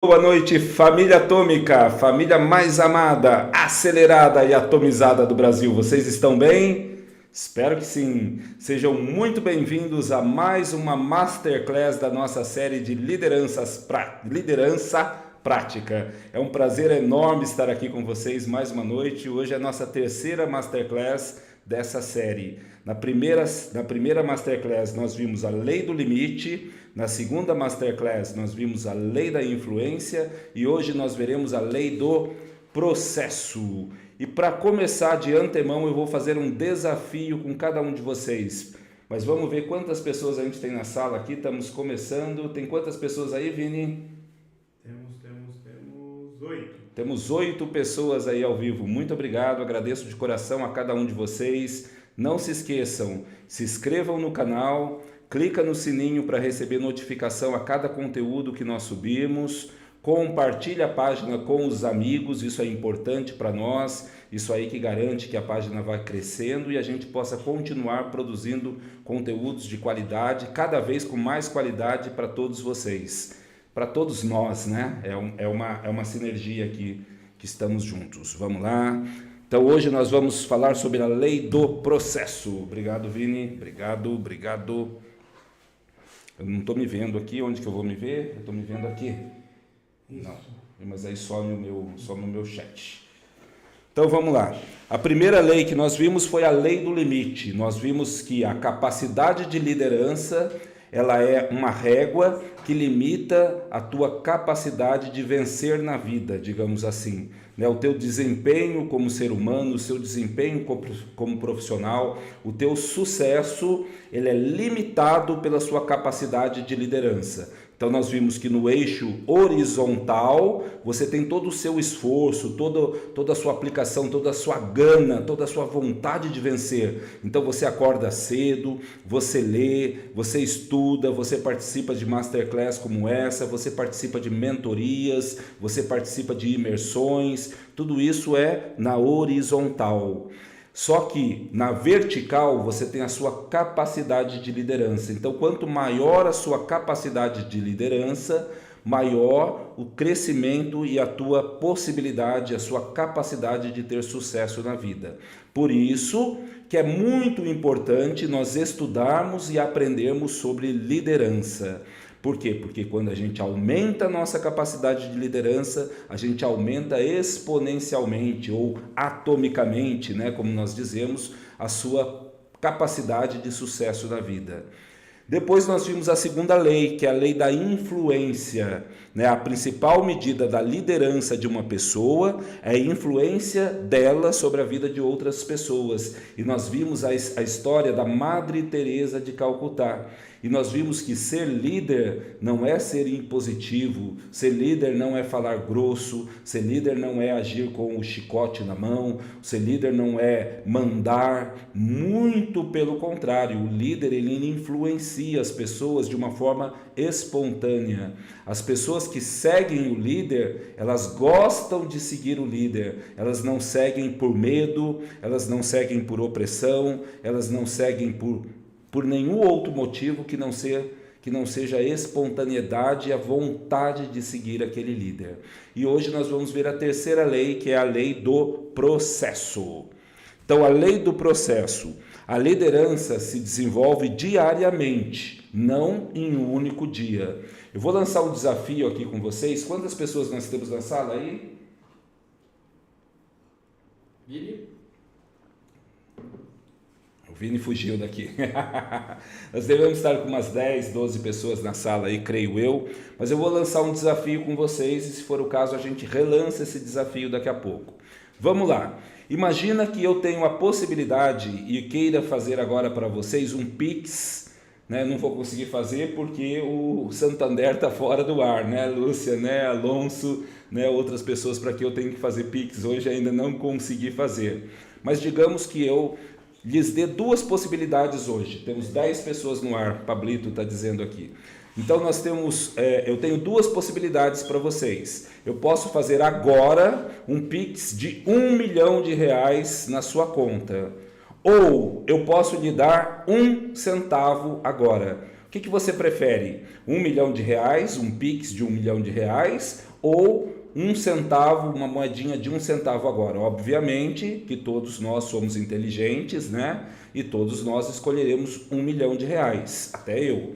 Boa noite, família atômica, família mais amada, acelerada e atomizada do Brasil. Vocês estão bem? Espero que sim. Sejam muito bem-vindos a mais uma Masterclass da nossa série de liderança prática. É um prazer enorme estar aqui com vocês mais uma noite. Hoje é a nossa terceira Masterclass dessa série. Na primeira Masterclass nós vimos a lei do limite, na segunda Masterclass nós vimos a lei da influência e hoje nós veremos a lei do processo. E para começar de antemão eu vou fazer um desafio com cada um de vocês. Mas vamos ver quantas pessoas a gente tem na sala aqui, estamos começando. Tem quantas pessoas aí, Vini? Temos 8. Temos 8 pessoas aí ao vivo. Muito obrigado, agradeço de coração a cada um de vocês. Não se esqueçam, se inscrevam no canal, clica no sininho para receber notificação a cada conteúdo que nós subimos. Compartilhe a página com os amigos, isso é importante para nós, isso aí que garante que a página vai crescendo e a gente possa continuar produzindo conteúdos de qualidade, cada vez com mais qualidade para todos vocês. Para todos nós, né? É uma sinergia aqui que estamos juntos. Vamos lá. Então hoje nós vamos falar sobre a lei do processo. Obrigado, Vini. Obrigado. Eu não estou me vendo aqui. Onde que eu vou me ver? Eu estou me vendo aqui. Isso. Não, mas aí só no meu chat. Então vamos lá. A primeira lei que nós vimos foi a lei do limite. Nós vimos que a capacidade de liderança ela é uma régua que limita a tua capacidade de vencer na vida, digamos assim. O teu desempenho como ser humano, o seu desempenho como profissional, o teu sucesso, ele é limitado pela sua capacidade de liderança. Então nós vimos que no eixo horizontal você tem todo o seu esforço, toda a sua aplicação, toda a sua gana, toda a sua vontade de vencer. Então você acorda cedo, você lê, você estuda, você participa de masterclass como essa, você participa de mentorias, você participa de imersões, tudo isso é na horizontal. Só que na vertical você tem a sua capacidade de liderança. Então, quanto maior a sua capacidade de liderança, maior o crescimento e a tua possibilidade, a sua capacidade de ter sucesso na vida. Por isso que é muito importante nós estudarmos e aprendermos sobre liderança. Por quê? Porque quando a gente aumenta a nossa capacidade de liderança, a gente aumenta exponencialmente ou atomicamente, né, como nós dizemos, a sua capacidade de sucesso na vida. Depois nós vimos a segunda lei, que é a lei da influência. A principal medida da liderança de uma pessoa é a influência dela sobre a vida de outras pessoas. E nós vimos a história da Madre Teresa de Calcutá. E nós vimos que ser líder não é ser impositivo, ser líder não é falar grosso, ser líder não é agir com o chicote na mão, ser líder não é mandar, muito pelo contrário, o líder ele influencia as pessoas de uma forma espontânea. As pessoas que seguem o líder, elas gostam de seguir o líder, elas não seguem por medo, elas não seguem por opressão, elas não seguem por nenhum outro motivo que não seja a espontaneidade e a vontade de seguir aquele líder. E hoje nós vamos ver a terceira lei, que é a lei do processo. Então, a lei do processo. A liderança se desenvolve diariamente, não em um único dia. Eu vou lançar um desafio aqui com vocês. Quantas pessoas nós temos na sala aí? O Vini fugiu daqui. Nós devemos estar com umas 10, 12 pessoas na sala aí, creio eu. Mas eu vou lançar um desafio com vocês e se for o caso a gente relança esse desafio daqui a pouco. Vamos lá. Imagina que eu tenho a possibilidade e queira fazer agora para vocês um Pix, né? Não vou conseguir fazer porque o Santander está fora do ar, né, Lúcia, né, Alonso, né, outras pessoas para que eu tenho que fazer Pix hoje ainda não consegui fazer. Mas digamos que eu lhes dê duas possibilidades hoje. Temos 10 pessoas no ar, Pablito está dizendo aqui. Então eu tenho duas possibilidades para vocês. Eu posso fazer agora um Pix de R$1 milhão na sua conta. Ou eu posso lhe dar 1 centavo agora. O que você prefere? R$1 milhão, um Pix de R$1 milhão ou 1 centavo, uma moedinha de 1 centavo agora? Obviamente que todos nós somos inteligentes, né? E todos nós escolheremos R$1 milhão, até eu.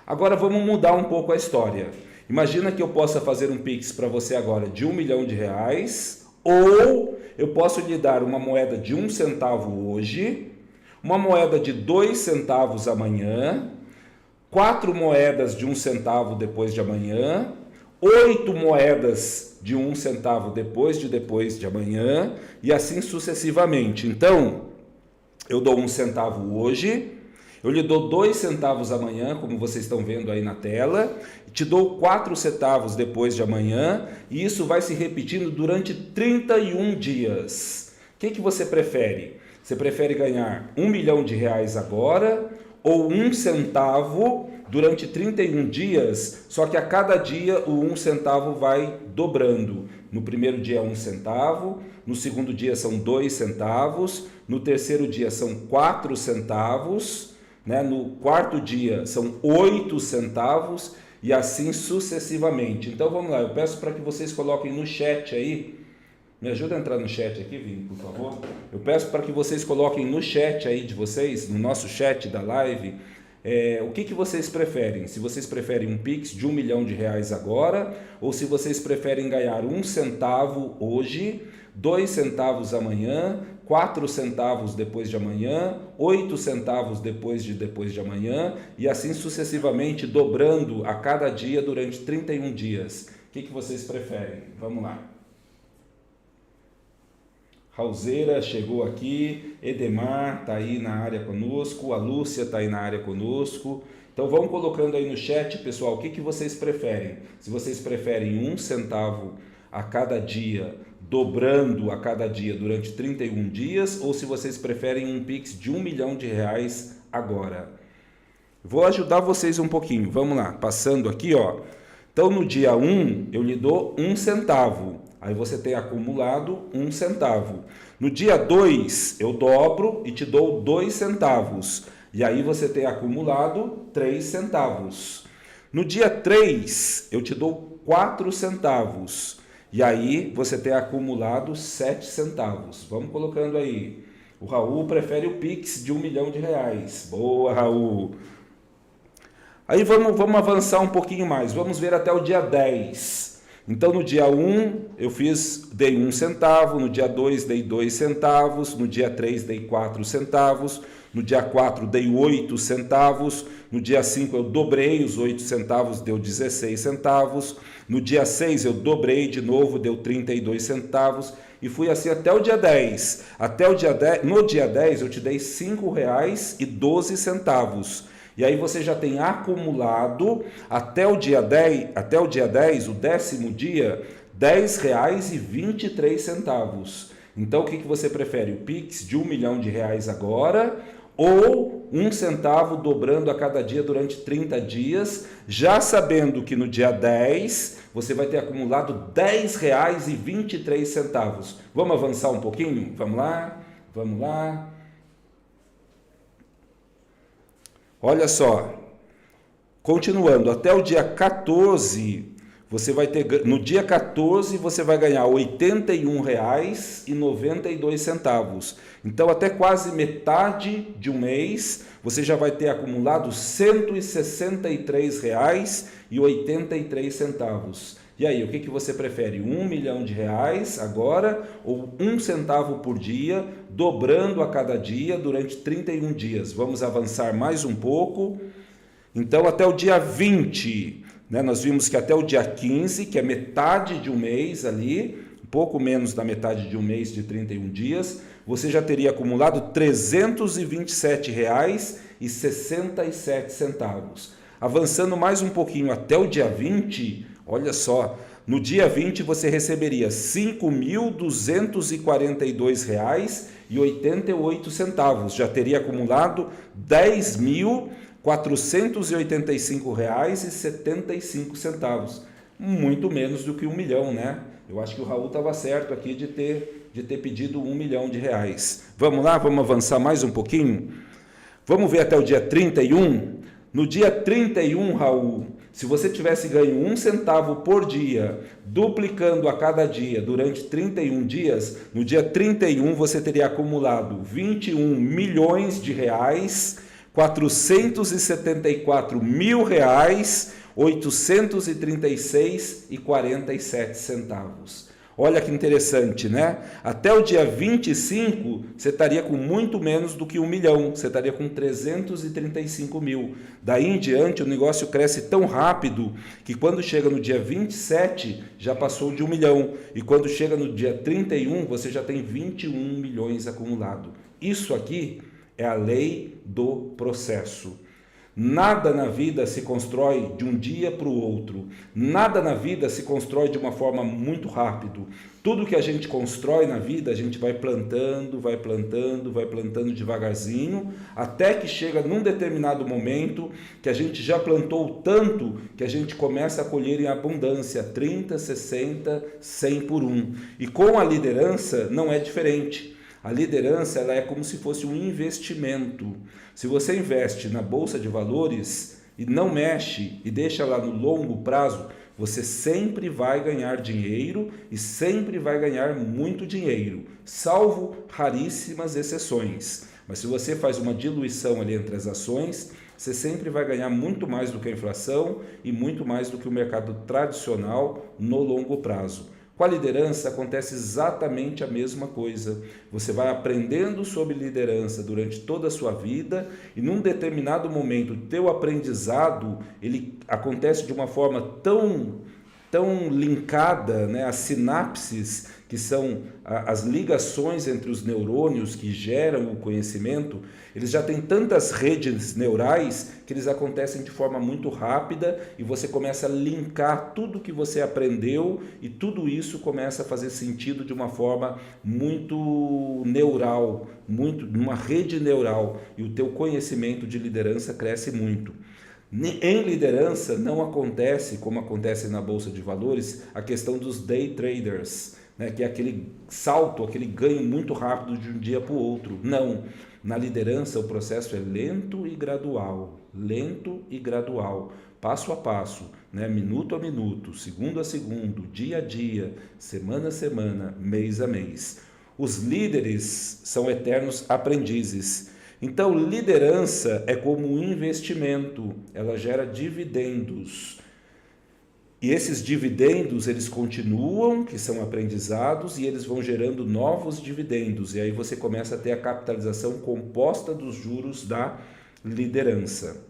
Agora vamos mudar um pouco a história. Imagina que eu possa fazer um Pix para você agora de R$1 milhão, ou eu posso lhe dar uma moeda de 1 centavo hoje, uma moeda de 2 centavos amanhã, 4 moedas de 1 centavo depois de amanhã, 8 moedas de 1 centavo depois de amanhã, e assim sucessivamente. Então, eu dou 1 centavo hoje, eu lhe dou 2 centavos amanhã, como vocês estão vendo aí na tela, te dou 4 centavos depois de amanhã, e isso vai se repetindo durante 31 dias. O que você prefere? Você prefere ganhar R$1 milhão agora, ou 1 centavo durante 31 dias, só que a cada dia o 1 centavo vai dobrando. No primeiro dia é 1 centavo, no segundo dia são 2 centavos, no terceiro dia são 4 centavos, né? No quarto dia são 8 centavos e assim sucessivamente. Então vamos lá, eu peço para que vocês coloquem no chat aí, me ajuda a entrar no chat aqui, Vini, por favor. Eu peço para que vocês coloquem no chat aí de vocês, no nosso chat da live, o que vocês preferem? Se vocês preferem um Pix de R$1 milhão agora, ou se vocês preferem ganhar 1 centavo hoje, 2 centavos amanhã, 4 centavos depois de amanhã, 8 centavos depois de amanhã, e assim sucessivamente, dobrando a cada dia durante 31 dias. O que vocês preferem? Vamos lá. Raulzeira chegou aqui, Edemar está aí na área conosco, a Lúcia está aí na área conosco. Então vão colocando aí no chat, pessoal, o que vocês preferem? Se vocês preferem 1 centavo a cada dia, dobrando a cada dia durante 31 dias, ou se vocês preferem um Pix de R$1 milhão agora. Vou ajudar vocês um pouquinho, vamos lá, passando aqui, ó. Então no dia 1 eu lhe dou 1 centavo. Aí você tem acumulado 1 centavo. No dia 2, eu dobro e te dou 2 centavos. E aí você tem acumulado 3 centavos. No dia 3, eu te dou 4 centavos. E aí você tem acumulado 7 centavos. Vamos colocando aí. O Raul prefere o Pix de R$1 milhão. Boa, Raul. Aí vamos avançar um pouquinho mais. Vamos ver até o dia 10. Então no dia 1 eu dei 1 centavo, no dia 2 dei 2 centavos, no dia 3 dei 4 centavos, no dia 4 dei 8 centavos, no dia 5 eu dobrei os 8 centavos, deu 16 centavos, no dia 6 eu dobrei de novo, deu 32 centavos, e fui assim até o dia 10. No dia 10 eu te dei R$ 5,12. E aí você já tem acumulado até o dia 10, o 10º dia, R$ 10,23. Então o que você prefere? O Pix de R$1 milhão agora, ou 1 centavo dobrando a cada dia durante 30 dias, já sabendo que no dia 10 você vai ter acumulado R$ 10,23. Vamos avançar um pouquinho? Vamos lá. Olha só, continuando, até o dia 14, no dia 14 você vai ganhar R$ 81,92. Então, até quase metade de um mês, você já vai ter acumulado R$ 163,83. E aí, o que você prefere? R$1 milhão agora ou 1 centavo por dia, dobrando a cada dia durante 31 dias? Vamos avançar mais um pouco. Então, até o dia 20, né, nós vimos que até o dia 15, que é metade de um mês ali, um pouco menos da metade de um mês de 31 dias, você já teria acumulado R$ 327,67. Avançando mais um pouquinho até o dia 20, olha só, no dia 20 você receberia R$ 5.242,88. Já teria acumulado R$ 10.485,75. Muito menos do que R$1 milhão, né? Eu acho que o Raul estava certo aqui de ter pedido R$1 milhão. Vamos lá, vamos avançar mais um pouquinho? Vamos ver até o dia 31? No dia 31, Raul, se você tivesse ganho 1 centavo por dia, duplicando a cada dia durante 31 dias, no dia 31 você teria acumulado 21 milhões de reais, 474 mil reais, 836,47 centavos. Olha que interessante, né? Até o dia 25, você estaria com muito menos do que 1 milhão, você estaria com 335 mil. Daí em diante, o negócio cresce tão rápido que quando chega no dia 27, já passou de 1 milhão. E quando chega no dia 31, você já tem 21 milhões acumulado. Isso aqui é a lei do processo. Nada na vida se constrói de um dia para o outro. Nada na vida se constrói de uma forma muito rápido. Tudo que a gente constrói na vida, a gente vai plantando devagarzinho, até que chega num determinado momento que a gente já plantou tanto que a gente começa a colher em abundância, 30, 60, 100 por 1. E com a liderança não é diferente. A liderança ela é como se fosse um investimento. Se você investe na bolsa de valores e não mexe e deixa lá no longo prazo, você sempre vai ganhar dinheiro e sempre vai ganhar muito dinheiro, salvo raríssimas exceções. Mas se você faz uma diluição ali entre as ações, você sempre vai ganhar muito mais do que a inflação e muito mais do que o mercado tradicional no longo prazo. Com a liderança acontece exatamente a mesma coisa. Você vai aprendendo sobre liderança durante toda a sua vida e num determinado momento o teu aprendizado ele acontece de uma forma tão linkada, né? As sinapses, que são as ligações entre os neurônios que geram o conhecimento, eles já têm tantas redes neurais que eles acontecem de forma muito rápida e você começa a linkar tudo que você aprendeu e tudo isso começa a fazer sentido de uma forma muito neural, numa rede neural, e o teu conhecimento de liderança cresce muito. Em liderança não acontece, como acontece na Bolsa de Valores, a questão dos day traders, né, que é aquele salto, aquele ganho muito rápido de um dia para o outro. Não, na liderança o processo é lento e gradual, passo a passo, né, minuto a minuto, segundo a segundo, dia a dia, semana a semana, mês a mês. Os líderes são eternos aprendizes. Então, liderança é como um investimento, ela gera dividendos. E esses dividendos, eles continuam, que são aprendizados, e eles vão gerando novos dividendos. E aí você começa a ter a capitalização composta dos juros da liderança.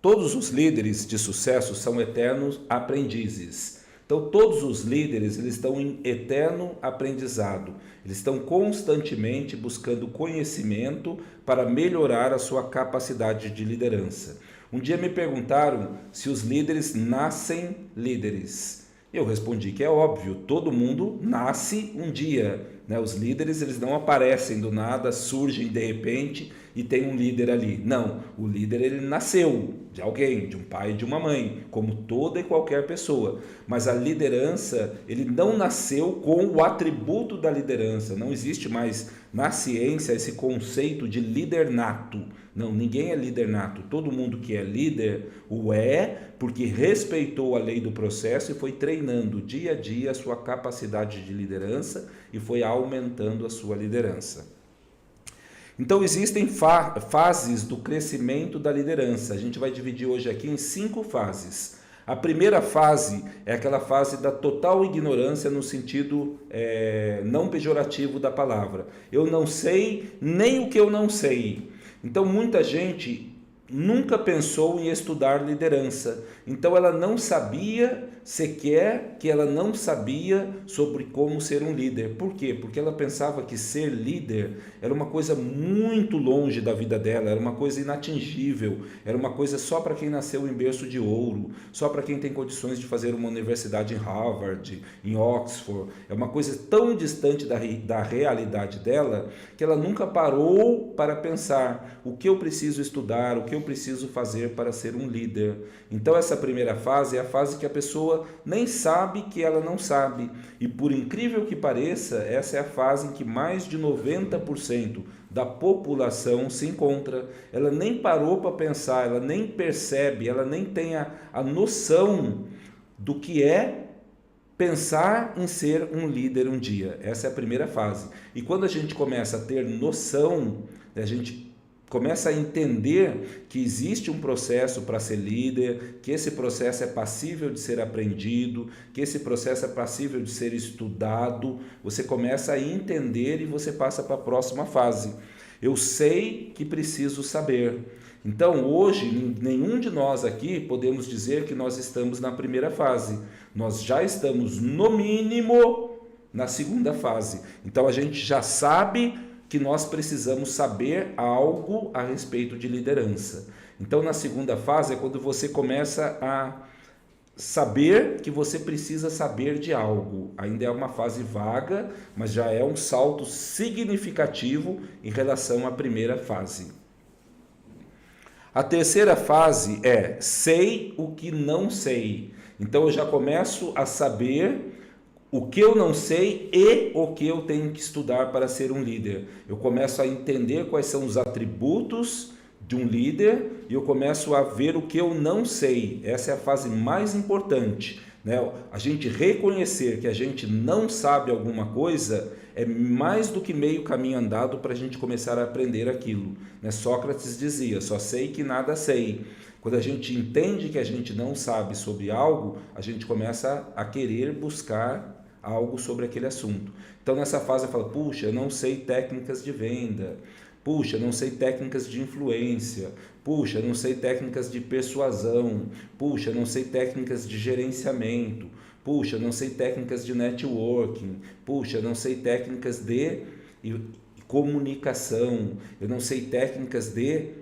Todos os líderes de sucesso são eternos aprendizes. Então, todos os líderes eles estão em eterno aprendizado. Eles estão constantemente buscando conhecimento para melhorar a sua capacidade de liderança. Um dia me perguntaram se os líderes nascem líderes. Eu respondi que é óbvio, todo mundo nasce um dia, né? Os líderes eles não aparecem do nada, surgem de repente e tem um líder ali. Não, o líder ele nasceu de alguém, de um pai e de uma mãe, como toda e qualquer pessoa. Mas a liderança, ele não nasceu com o atributo da liderança. Não existe mais na ciência esse conceito de líder nato. Não, ninguém é líder nato. Todo mundo que é líder o é porque respeitou a lei do processo e foi treinando dia a dia a sua capacidade de liderança e foi aumentando a sua liderança. Então existem fases do crescimento da liderança. A gente vai dividir hoje aqui em 5 fases. A primeira fase é aquela fase da total ignorância no sentido não pejorativo da palavra. Eu não sei nem o que eu não sei. Então muita gente nunca pensou em estudar liderança. Então ela não sabia sequer que ela não sabia sobre como ser um líder. Por quê? Porque ela pensava que ser líder era uma coisa muito longe da vida dela, era uma coisa inatingível, era uma coisa só para quem nasceu em berço de ouro, só para quem tem condições de fazer uma universidade em Harvard, em Oxford. É uma coisa tão distante da realidade dela que ela nunca parou para pensar o que eu preciso estudar, o que eu preciso fazer para ser um líder. Então essa primeira fase é a fase que a pessoa nem sabe que ela não sabe. E por incrível que pareça, essa é a fase em que mais de 90% da população se encontra. Ela nem parou para pensar, ela nem percebe, ela nem tem a noção do que é pensar em ser um líder um dia. Essa é a primeira fase. E quando a gente começa a ter noção, a gente começa a entender que existe um processo para ser líder, que esse processo é passível de ser aprendido, que esse processo é passível de ser estudado, você começa a entender e você passa para a próxima fase. Eu sei que preciso saber. Então, hoje, nenhum de nós aqui podemos dizer que nós estamos na primeira fase. Nós já estamos, no mínimo, na segunda fase. Então, a gente já sabe que nós precisamos saber algo a respeito de liderança. Então, na segunda fase é quando você começa a saber que você precisa saber de algo. Ainda é uma fase vaga, mas já é um salto significativo em relação à primeira fase. A terceira fase é sei o que não sei. Então, eu já começo a saber o que eu não sei e o que eu tenho que estudar para ser um líder. Eu começo a entender quais são os atributos de um líder e eu começo a ver o que eu não sei. Essa é a fase mais importante, né? A gente reconhecer que a gente não sabe alguma coisa é mais do que meio caminho andado para a gente começar a aprender aquilo, né? Sócrates dizia, só sei que nada sei. Quando a gente entende que a gente não sabe sobre algo, a gente começa a querer buscar algo sobre aquele assunto. Então, nessa fase eu falo, puxa, eu não sei técnicas de venda, puxa, eu não sei técnicas de influência, puxa, eu não sei técnicas de persuasão, puxa, eu não sei técnicas de gerenciamento, puxa, eu não sei técnicas de networking, puxa, eu não sei técnicas de comunicação, eu não sei técnicas de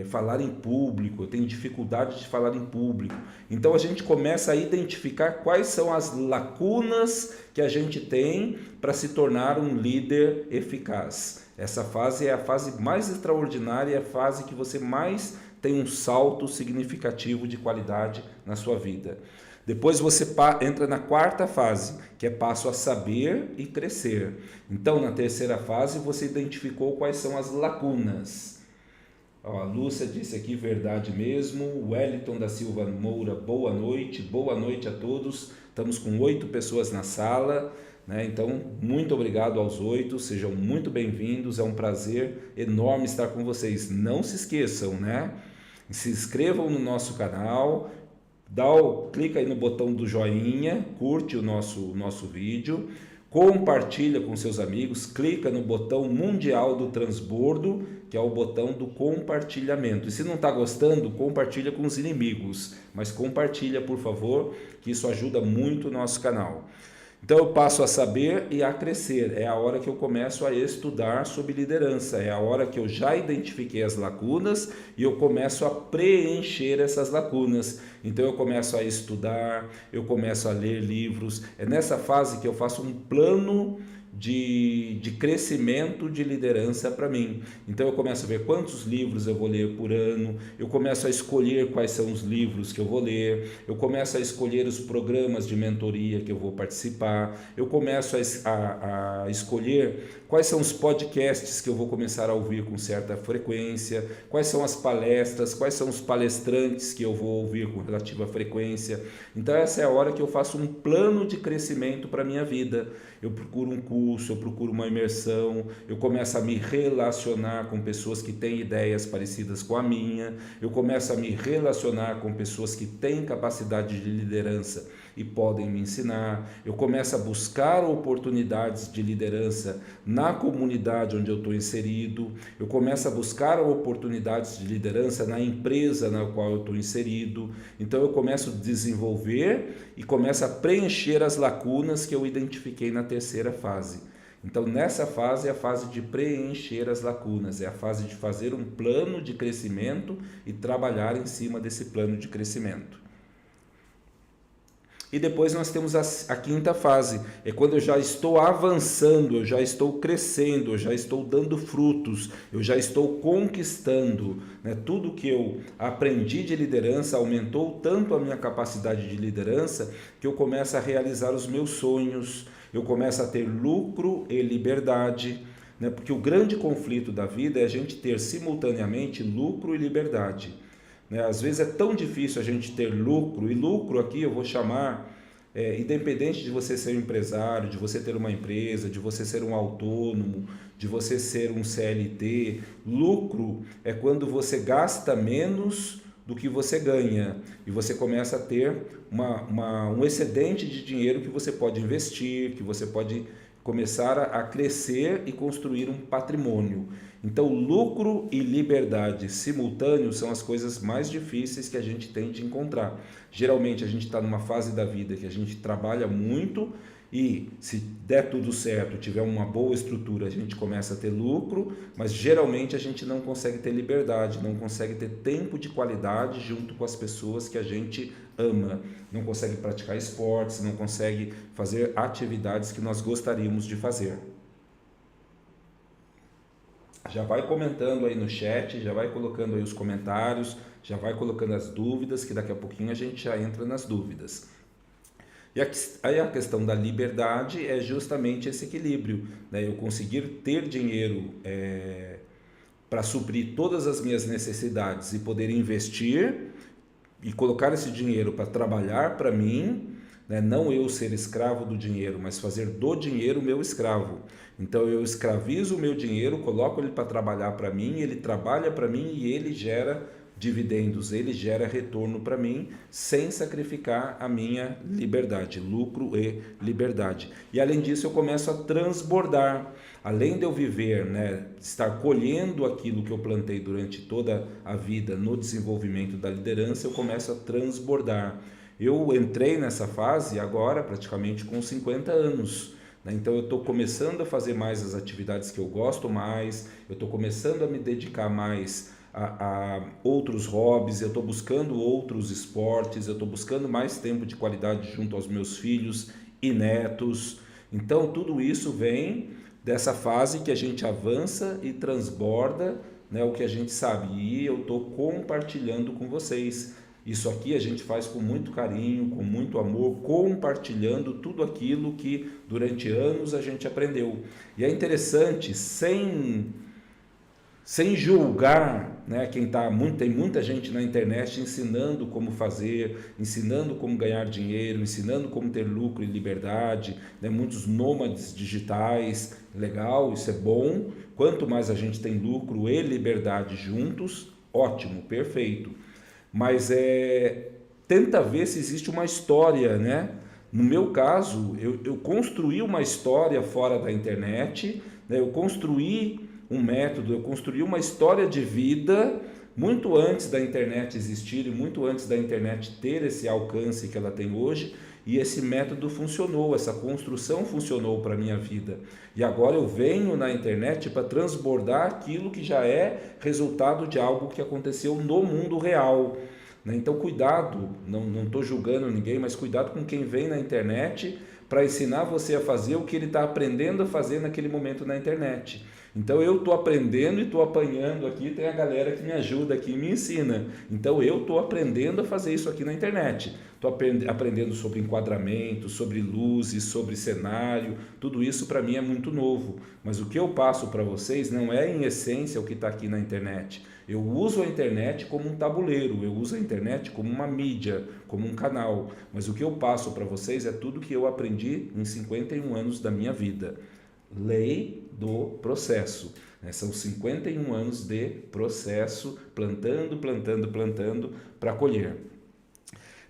falar em público, eu tenho dificuldade de falar em público. Então a gente começa a identificar quais são as lacunas que a gente tem para se tornar um líder eficaz. Essa fase é a fase mais extraordinária, é a fase que você mais tem um salto significativo de qualidade na sua vida. Depois você entra na quarta fase, que é passo a saber e crescer. Então, na terceira fase, você identificou quais são as lacunas. Ó, a Lúcia disse aqui, verdade mesmo. O Wellington da Silva Moura, boa noite a todos. Estamos com 8 pessoas na sala, né? Então, muito obrigado aos 8, sejam muito bem-vindos, é um prazer enorme estar com vocês. Não se esqueçam, né? Se inscrevam no nosso canal, clica aí no botão do joinha, curte o nosso vídeo, compartilha com seus amigos, clica no botão mundial do transbordo, que é o botão do compartilhamento. E se não está gostando, compartilha com os inimigos, mas compartilha, por favor, que isso ajuda muito o nosso canal. Então eu passo a saber e a crescer, é a hora que eu começo a estudar sobre liderança, é a hora que eu já identifiquei as lacunas e eu começo a preencher essas lacunas. Então eu começo a estudar, eu começo a ler livros, é nessa fase que eu faço um plano de crescimento de liderança para mim. Então eu começo a ver quantos livros eu vou ler por ano, eu começo a escolher quais são os livros que eu vou ler, eu começo a escolher os programas de mentoria que eu vou participar, eu começo a escolher quais são os podcasts que eu vou começar a ouvir com certa frequência, quais são as palestras, quais são os palestrantes que eu vou ouvir com relativa frequência. Então essa é a hora que eu faço um plano de crescimento para a minha vida. Eu procuro um curso, eu procuro uma imersão, eu começo a me relacionar com pessoas que têm ideias parecidas com a minha, eu começo a me relacionar com pessoas que têm capacidade de liderança e podem me ensinar, eu começo a buscar oportunidades de liderança na comunidade onde eu estou inserido, eu começo a buscar oportunidades de liderança na empresa na qual eu estou inserido. Então eu começo a desenvolver e começo a preencher as lacunas que eu identifiquei na terceira fase. Então nessa fase é a fase de preencher as lacunas, é a fase de fazer um plano de crescimento e trabalhar em cima desse plano de crescimento. E depois nós temos a quinta fase, é quando eu já estou avançando, eu já estou crescendo, eu já estou dando frutos, eu já estou conquistando, né? Tudo que eu aprendi de liderança aumentou tanto a minha capacidade de liderança que eu começo a realizar os meus sonhos, eu começo a ter lucro e liberdade. né? Porque o grande conflito da vida é a gente ter simultaneamente lucro e liberdade, né? Às vezes é tão difícil a gente ter lucro, e lucro aqui eu vou chamar, independente de você ser um empresário, de você ter uma empresa, de você ser um autônomo, de você ser um CLT, lucro é quando você gasta menos do que você ganha e você começa a ter um excedente de dinheiro que você pode investir, que você pode começar a crescer e construir um patrimônio. Então, lucro e liberdade simultâneos são as coisas mais difíceis que a gente tem de encontrar. Geralmente a gente está numa fase da vida que a gente trabalha muito e, se der tudo certo, tiver uma boa estrutura, a gente começa a ter lucro, mas geralmente a gente não consegue ter liberdade, não consegue ter tempo de qualidade junto com as pessoas que a gente ama, não consegue praticar esportes, não consegue fazer atividades que nós gostaríamos de fazer. Já vai comentando aí no chat, já vai colocando aí os comentários, já vai colocando as dúvidas, que daqui a pouquinho a gente já entra nas dúvidas. E aí a questão da liberdade é justamente esse equilíbrio, né? Eu conseguir ter dinheiro para suprir todas as minhas necessidades e poder investir e colocar esse dinheiro para trabalhar para mim, né? Não eu ser escravo do dinheiro, mas fazer do dinheiro meu escravo. Então eu escravizo o meu dinheiro, coloco ele para trabalhar para mim, ele trabalha para mim e ele gera dividendos, ele gera retorno para mim, sem sacrificar a minha liberdade, lucro e liberdade. E além disso eu começo a transbordar. Além de eu viver, né, estar colhendo aquilo que eu plantei durante toda a vida no desenvolvimento da liderança, eu começo a transbordar. Eu entrei nessa fase agora praticamente com 50 anos. Então eu estou começando a fazer mais as atividades que eu gosto mais, eu estou começando a me dedicar mais a outros hobbies, eu estou buscando outros esportes, eu estou buscando mais tempo de qualidade junto aos meus filhos e netos. Então tudo isso vem dessa fase que a gente avança e transborda, né, o que a gente sabe, e eu estou compartilhando com vocês. Isso aqui a gente faz com muito carinho, com muito amor, compartilhando tudo aquilo que durante anos a gente aprendeu. E é interessante, sem julgar, né, tem muita gente na internet ensinando como fazer, ensinando como ganhar dinheiro, ensinando como ter lucro e liberdade, né, muitos nômades digitais, legal, isso é bom. Quanto mais a gente tem lucro e liberdade juntos, ótimo, perfeito. Mas tenta ver se existe uma história, né? No meu caso, eu construí uma história fora da internet, né? Eu construí um método, eu construí uma história de vida muito antes da internet existir e muito antes da internet ter esse alcance que ela tem hoje, e esse método funcionou, essa construção funcionou para a minha vida. E agora eu venho na internet para transbordar aquilo que já é resultado de algo que aconteceu no mundo real. Então cuidado, não estou julgando ninguém, mas cuidado com quem vem na internet para ensinar você a fazer o que ele está aprendendo a fazer naquele momento na internet. Então eu estou aprendendo e estou apanhando aqui, tem a galera que me ajuda aqui e me ensina. Então eu estou aprendendo a fazer isso aqui na internet. Estou aprendendo sobre enquadramento, sobre luzes, sobre cenário, tudo isso para mim é muito novo. Mas o que eu passo para vocês não é em essência o que está aqui na internet. Eu uso a internet como um tabuleiro, eu uso a internet como uma mídia, como um canal. Mas o que eu passo para vocês é tudo que eu aprendi em 51 anos da minha vida. Lei do processo. São 51 anos de processo, plantando para colher.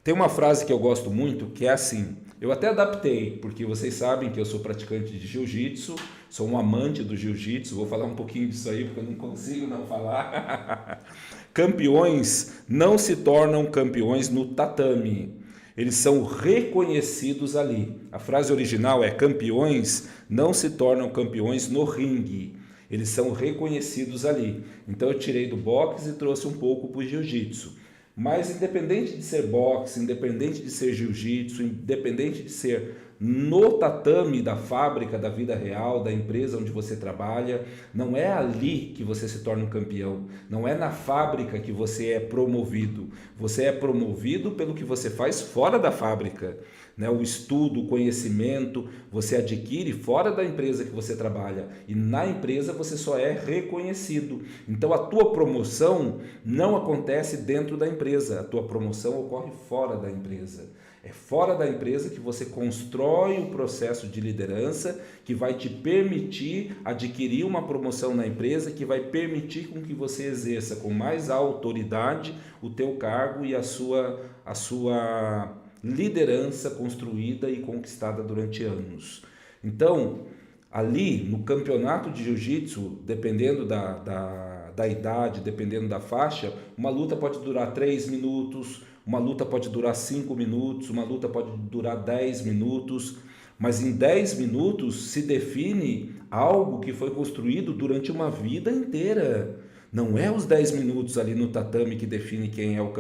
Tem uma frase que eu gosto muito que é assim, eu até adaptei, porque vocês sabem que eu sou praticante de jiu-jitsu, sou um amante do jiu-jitsu, vou falar um pouquinho disso aí porque eu não consigo não falar. Campeões não se tornam campeões no tatame, eles são reconhecidos ali. A frase original é: campeões não se tornam campeões no ringue, eles são reconhecidos ali. Então eu tirei do boxe e trouxe um pouco para o jiu-jitsu. Mas independente de ser boxe, independente de ser jiu-jitsu, independente de ser no tatame da fábrica, da vida real, da empresa onde você trabalha, não é ali que você se torna um campeão, não é na fábrica que você é promovido. Você é promovido pelo que você faz fora da fábrica. né? O estudo, o conhecimento, você adquire fora da empresa que você trabalha, e na empresa você só é reconhecido. Então a tua promoção não acontece dentro da empresa, a tua promoção ocorre fora da empresa. É fora da empresa que você constrói o processo de liderança que vai te permitir adquirir uma promoção na empresa, que vai permitir com que você exerça com mais autoridade o teu cargo e a sua liderança construída e conquistada durante anos. Então, ali no campeonato de jiu-jitsu, dependendo da idade, dependendo da faixa, uma luta pode durar 3 minutos, uma luta pode durar 5 minutos, uma luta pode durar 10 minutos, mas em 10 minutos se define algo que foi construído durante uma vida inteira. Não é os 10 minutos ali no tatame que define quem é o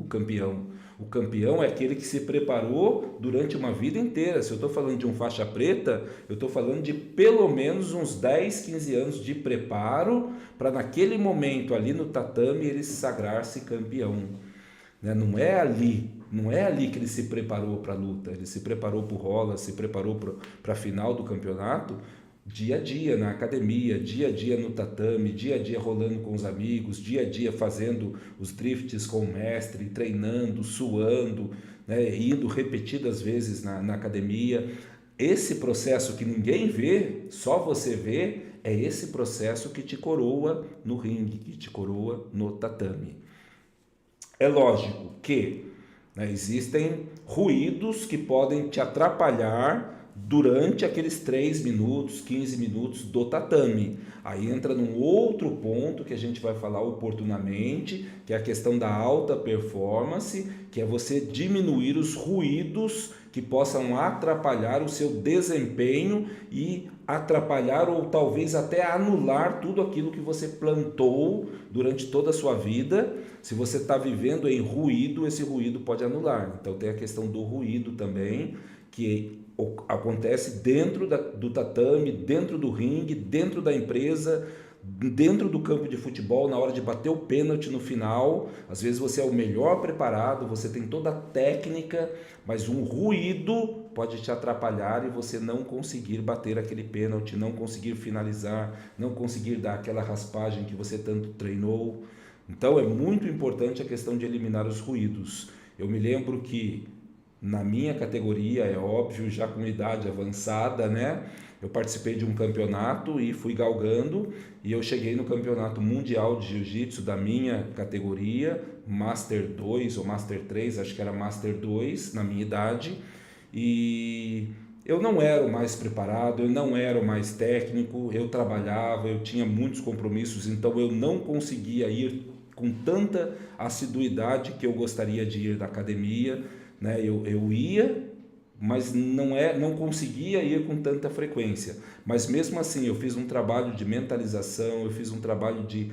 campeão. O campeão é aquele que se preparou durante uma vida inteira. Se eu estou falando de um faixa preta, eu estou falando de pelo menos uns 10, 15 anos de preparo para naquele momento ali no tatame ele sagrar-se campeão. Não é ali que ele se preparou para a luta, ele se preparou para o rola, se preparou para a final do campeonato, dia a dia na academia, dia a dia no tatame, dia a dia rolando com os amigos, dia a dia fazendo os drifts com o mestre, treinando, suando, né, indo repetidas vezes na academia. Esse processo que ninguém vê, só você vê, é esse processo que te coroa no ringue, que te coroa no tatame. É lógico que, né, existem ruídos que podem te atrapalhar durante aqueles 3 minutos, 15 minutos do tatame. Aí entra num outro ponto que a gente vai falar oportunamente, que é a questão da alta performance, que é você diminuir os ruídos que possam atrapalhar o seu desempenho e atrapalhar ou talvez até anular tudo aquilo que você plantou durante toda a sua vida. Se você está vivendo em ruído, esse ruído pode anular. Então tem a questão do ruído também, que acontece dentro do tatame, dentro do ringue, dentro da empresa, dentro do campo de futebol, na hora de bater o pênalti no final. Às vezes você é o melhor preparado, você tem toda a técnica, mas um ruído pode te atrapalhar e você não conseguir bater aquele pênalti, não conseguir finalizar, não conseguir dar aquela raspagem que você tanto treinou. Então é muito importante a questão de eliminar os ruídos. Eu me lembro que na minha categoria, é óbvio, já com idade avançada, né? Eu participei de um campeonato e fui galgando, e eu cheguei no campeonato mundial de jiu-jitsu da minha categoria, Master 2 ou Master 3, acho que era Master 2 na minha idade, e eu não era o mais preparado, eu não era o mais técnico, eu trabalhava, eu tinha muitos compromissos, então eu não conseguia ir com tanta assiduidade que eu gostaria de ir da academia, né? Eu ia, mas não conseguia ir com tanta frequência. Mas mesmo assim eu fiz um trabalho de mentalização, eu fiz um trabalho de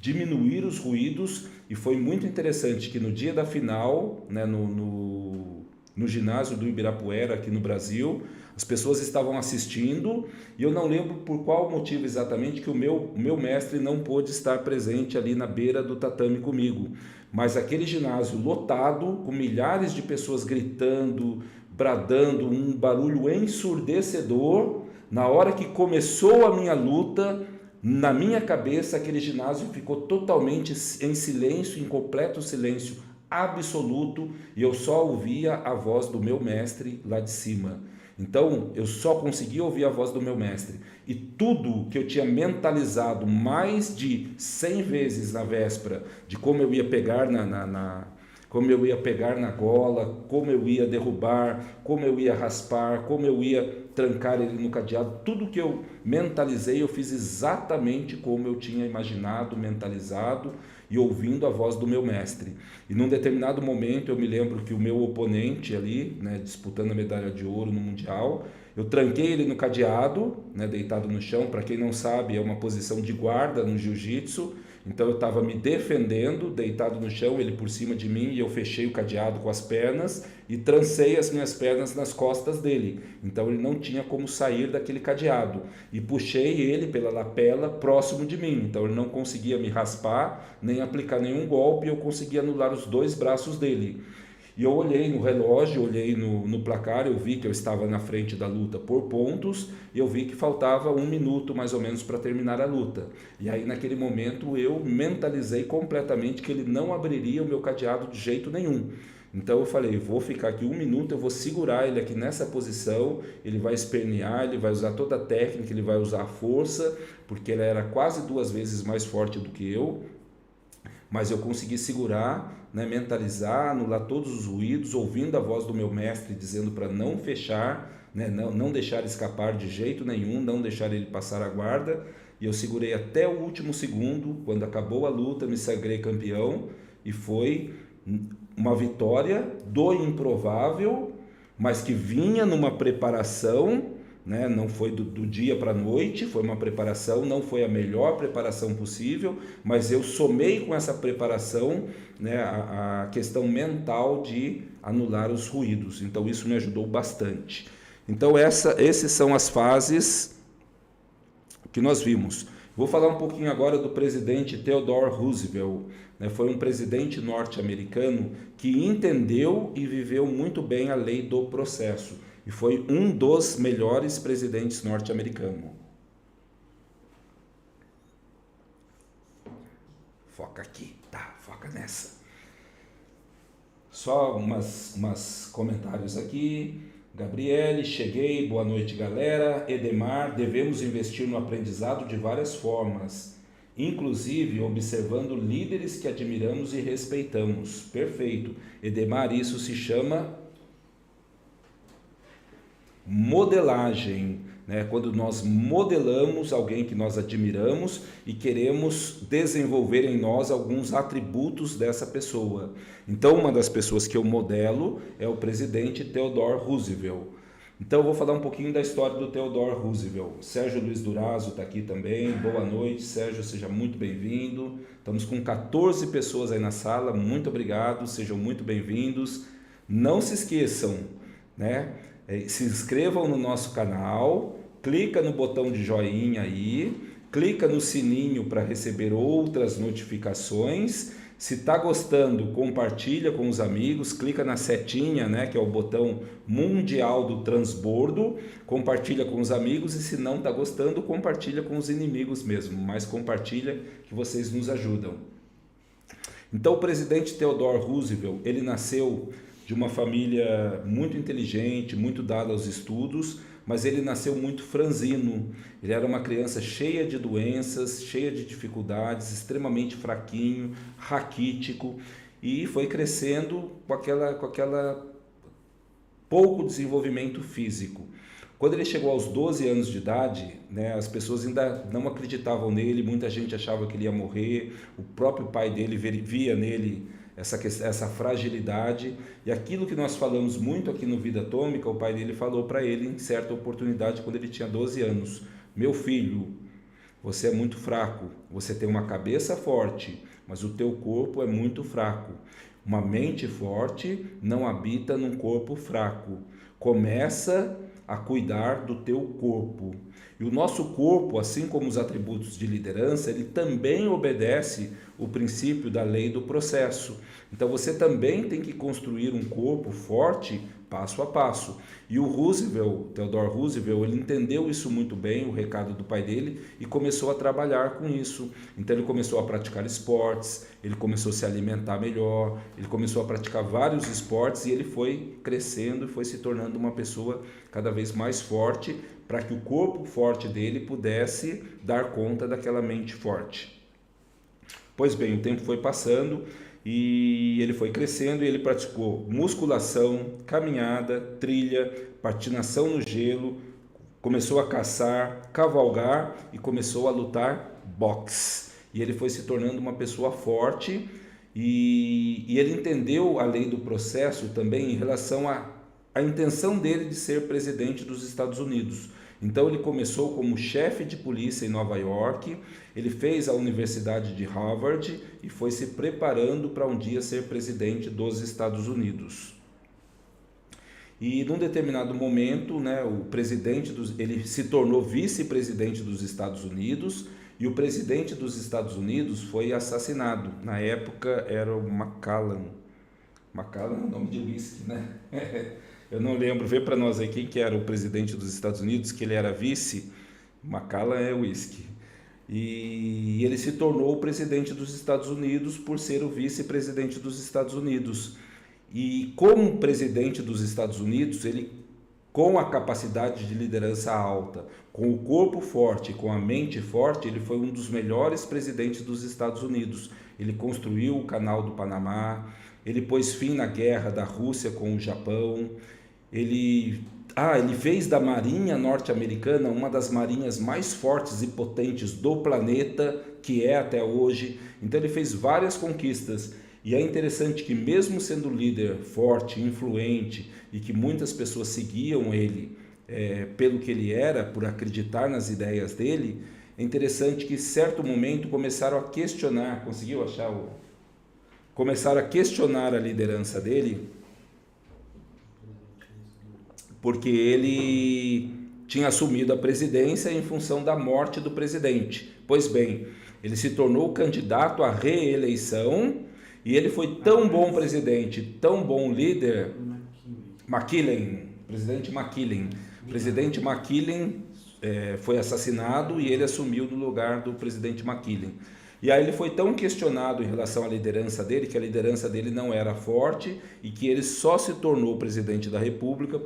diminuir os ruídos, e foi muito interessante que no dia da final, né, no ginásio do Ibirapuera aqui no Brasil, as pessoas estavam assistindo, e eu não lembro por qual motivo exatamente que o meu mestre não pôde estar presente ali na beira do tatame comigo. Mas aquele ginásio lotado, com milhares de pessoas gritando, bradando, um barulho ensurdecedor. Na hora que começou a minha luta, na minha cabeça aquele ginásio ficou totalmente em silêncio, em completo silêncio absoluto, e eu só ouvia a voz do meu mestre lá de cima. Então eu só conseguia ouvir a voz do meu mestre, e tudo que eu tinha mentalizado mais de 100 vezes na véspera, de como eu ia pegar como eu ia pegar na gola, como eu ia derrubar, como eu ia raspar, como eu ia trancar ele no cadeado, tudo que eu mentalizei eu fiz exatamente como eu tinha imaginado, mentalizado e ouvindo a voz do meu mestre. E num determinado momento eu me lembro que o meu oponente ali, né, disputando a medalha de ouro no Mundial, eu tranquei ele no cadeado, né, deitado no chão. Para quem não sabe, é uma posição de guarda no jiu-jitsu. Então eu estava me defendendo, deitado no chão, ele por cima de mim, e eu fechei o cadeado com as pernas e trancei as minhas pernas nas costas dele. Então ele não tinha como sair daquele cadeado. E puxei ele pela lapela próximo de mim. Então ele não conseguia me raspar, nem aplicar nenhum golpe, e eu conseguia anular os 2 braços dele. E eu olhei no relógio, olhei no placar, eu vi que eu estava na frente da luta por pontos, e eu vi que faltava 1 minuto mais ou menos para terminar a luta. E aí naquele momento eu mentalizei completamente que ele não abriria o meu cadeado de jeito nenhum. Então eu falei, vou ficar aqui 1 minuto, eu vou segurar ele aqui nessa posição, ele vai espernear, ele vai usar toda a técnica, ele vai usar a força, porque ele era quase 2 vezes mais forte do que eu, mas eu consegui segurar, né, mentalizar, anular todos os ruídos, ouvindo a voz do meu mestre dizendo para não fechar, né, não deixar escapar de jeito nenhum, não deixar ele passar a guarda, e eu segurei até o último segundo. Quando acabou a luta, me sagrei campeão, e foi uma vitória do improvável, mas que vinha numa preparação, né? Não foi do dia para a noite, foi uma preparação, não foi a melhor preparação possível, mas eu somei com essa preparação, né, a questão mental de anular os ruídos. Então isso me ajudou bastante. Então essas são as fases que nós vimos. Vou falar um pouquinho agora do presidente Theodore Roosevelt. Né? Foi um presidente norte-americano que entendeu e viveu muito bem a lei do processo. E foi um dos melhores presidentes norte-americanos. Foca aqui, tá? Foca nessa. Só umas comentários aqui. Gabriele, cheguei, boa noite galera. Edemar, devemos investir no aprendizado de várias formas, inclusive observando líderes que admiramos e respeitamos. Perfeito. Edemar, isso se chama modelagem, né? Quando nós modelamos alguém que nós admiramos e queremos desenvolver em nós alguns atributos dessa pessoa. Então, uma das pessoas que eu modelo é o presidente Theodore Roosevelt. Então, eu vou falar um pouquinho da história do Theodore Roosevelt. Sérgio Luiz Durazo está aqui também. Boa noite, Sérgio, seja muito bem-vindo. Estamos com 14 pessoas aí na sala, muito obrigado, sejam muito bem-vindos. Não se esqueçam, né? Se inscrevam no nosso canal, clica no botão de joinha aí, clica no sininho para receber outras notificações. Se está gostando, compartilha com os amigos, clica na setinha, né, que é o botão mundial do transbordo, compartilha com os amigos, e se não está gostando, compartilha com os inimigos mesmo, mas compartilha que vocês nos ajudam. Então o presidente Theodore Roosevelt, ele nasceu de uma família muito inteligente, muito dada aos estudos, mas ele nasceu muito franzino. Ele era uma criança cheia de doenças, cheia de dificuldades, extremamente fraquinho, raquítico, e foi crescendo com aquela pouco desenvolvimento físico. Quando ele chegou aos 12 anos de idade, né, as pessoas ainda não acreditavam nele, muita gente achava que ele ia morrer, o próprio pai dele via nele essa fragilidade, e aquilo que nós falamos muito aqui no Vida Atômica, o pai dele falou para ele em certa oportunidade, quando ele tinha 12 anos, meu filho, você é muito fraco, você tem uma cabeça forte, mas o teu corpo é muito fraco. Uma mente forte não habita num corpo fraco. Começa a cuidar do teu corpo. E o nosso corpo, assim como os atributos de liderança, ele também obedece o princípio da lei do processo. Então você também tem que construir um corpo forte passo a passo. E o Roosevelt, Theodore Roosevelt, ele entendeu isso muito bem, o recado do pai dele, e começou a trabalhar com isso. Então ele começou a praticar esportes, ele começou a se alimentar melhor, ele começou a praticar vários esportes, e ele foi crescendo e foi se tornando uma pessoa cada vez mais forte, para que o corpo forte dele pudesse dar conta daquela mente forte. Pois bem, o tempo foi passando e ele foi crescendo, e ele praticou musculação, caminhada, trilha, patinação no gelo, começou a caçar, cavalgar e começou a lutar boxe. E ele foi se tornando uma pessoa forte, e ele entendeu a lei do processo também em relação à intenção dele de ser presidente dos Estados Unidos. Então ele começou como chefe de polícia em Nova York, ele fez a Universidade de Harvard e foi se preparando para um dia ser presidente dos Estados Unidos. E num determinado momento, né, ele se tornou vice-presidente dos Estados Unidos, e o presidente dos Estados Unidos foi assassinado. Na época era o Macallan é o nome de whisky, né? Eu não lembro, vê para nós aí quem que era o presidente dos Estados Unidos, que ele era vice. Macallan é whisky. E ele se tornou o presidente dos Estados Unidos por ser o vice-presidente dos Estados Unidos. E como presidente dos Estados Unidos, ele, com a capacidade de liderança alta, com o corpo forte, com a mente forte, ele foi um dos melhores presidentes dos Estados Unidos. Ele construiu o Canal do Panamá, ele pôs fim na guerra da Rússia com o Japão, ele fez da Marinha norte-americana uma das marinhas mais fortes e potentes do planeta, que é até hoje. Então ele fez várias conquistas. E é interessante que mesmo sendo líder forte, influente, e que muitas pessoas seguiam ele pelo que ele era, por acreditar nas ideias dele, é interessante que em certo momento começaram a questionar, começaram a questionar a liderança dele, porque ele tinha assumido a presidência em função da morte do presidente. Pois bem, ele se tornou candidato à reeleição e ele foi tão bom presidente, tão bom líder. Presidente McKinley foi assassinado e ele assumiu no lugar do presidente McKinley. E aí ele foi tão questionado em relação à liderança dele, que a liderança dele não era forte e que ele só se tornou presidente da República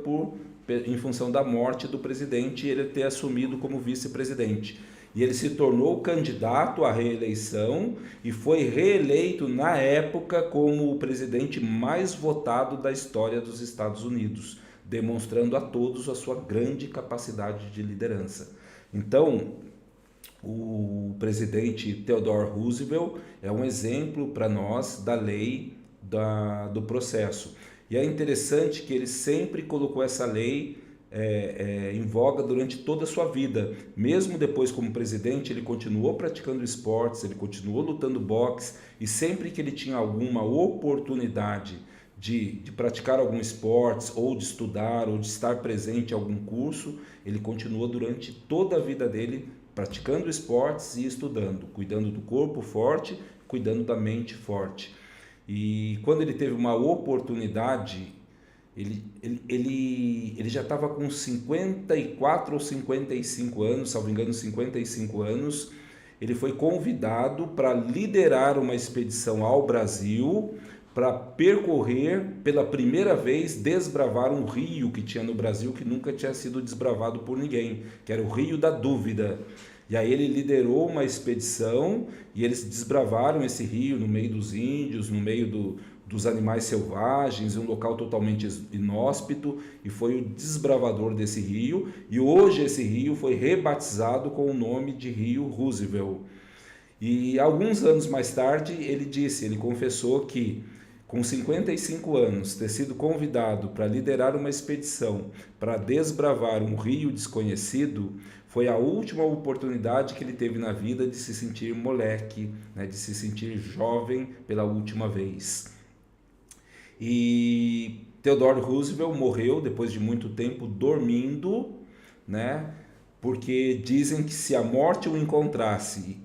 em função da morte do presidente e ele ter assumido como vice-presidente. E ele se tornou candidato à reeleição e foi reeleito na época como o presidente mais votado da história dos Estados Unidos, demonstrando a todos a sua grande capacidade de liderança. Então, o presidente Theodore Roosevelt é um exemplo para nós da lei do processo. E é interessante que ele sempre colocou essa lei em voga durante toda a sua vida. Mesmo depois como presidente, ele continuou praticando esportes, ele continuou lutando boxe, e sempre que ele tinha alguma oportunidade de praticar algum esporte, ou de estudar, ou de estar presente em algum curso, ele continuou durante toda a vida dele praticando esportes e estudando, cuidando do corpo forte, cuidando da mente forte. E quando ele teve uma oportunidade, ele já estava com 54 ou 55 anos, salvo engano 55 anos, ele foi convidado para liderar uma expedição ao Brasil, para percorrer pela primeira vez, desbravar um rio que tinha no Brasil que nunca tinha sido desbravado por ninguém, que era o Rio da Dúvida. E aí ele liderou uma expedição e eles desbravaram esse rio no meio dos índios, no meio dos animais selvagens, em um local totalmente inóspito, e foi o desbravador desse rio. E hoje esse rio foi rebatizado com o nome de Rio Roosevelt. E alguns anos mais tarde ele confessou que com 55 anos, ter sido convidado para liderar uma expedição para desbravar um rio desconhecido foi a última oportunidade que ele teve na vida de se sentir moleque, né, de se sentir jovem pela última vez. E Theodore Roosevelt morreu depois de muito tempo dormindo, né, porque dizem que se a morte o encontrasse